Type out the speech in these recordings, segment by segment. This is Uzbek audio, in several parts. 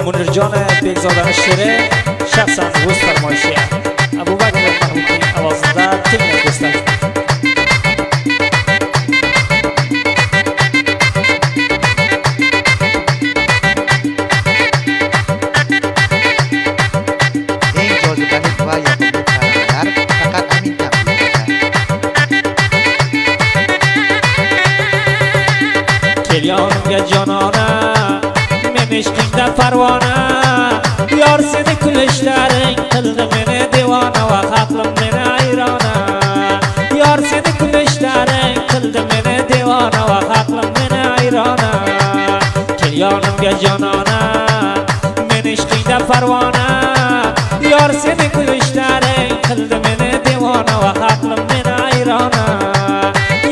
Munirjon Bekzodani she'ri shaxsan o'z farmoyishi Abu Bakr Mahmudning ovozida tinglang do'stlar. Eng jozibali va yoqimli taronalar faqat Amin taqdirida. Kel yonimga jonona, men ishqingda parvona, yor seni kulishlaring qildi meni devona va aqlim meni ayrona. Yor seni kulishlaring qildi meni devona va aqlim meni ayrona. Kel yonimga jonona, men ishqingda parvona, yor seni kulishlaring qildi meni devona va aqlim meni ayrona.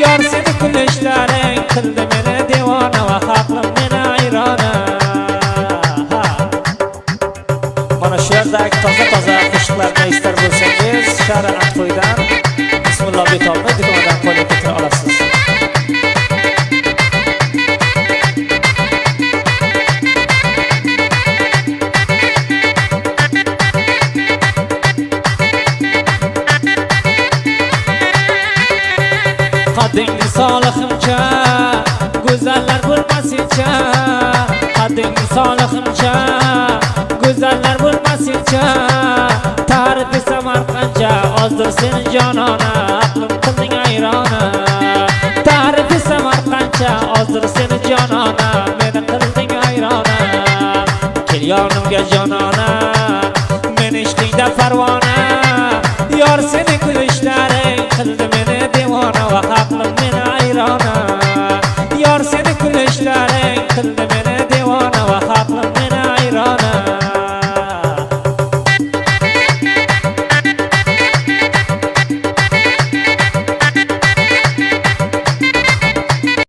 Yor seni kulishlaring qildi meni devona va aqlim meni ayrona. Mana shu yerdagi toza qo'shiqlarni estar bo'lsangiz, Shahar Antoydan Bismillah Betobni do'konidan qo'lga keltira olasiz. Qadding solihimcha, go'zallar bo'lmasincha, qadding solihimcha, go'zallar bo'lmasincha, tarifi Samarqandcha, ozdir seni jonona, aqlim qilding ayrona. Tarifi Samarqandcha, ozdir seni jonona, meni qilding ayrona. Kel yonimga jonona, men ishqingda parvona, yor seni kulishlaring qildi meni devona va aqlim meni ayrona. Yor seni kulishlaring qildi meni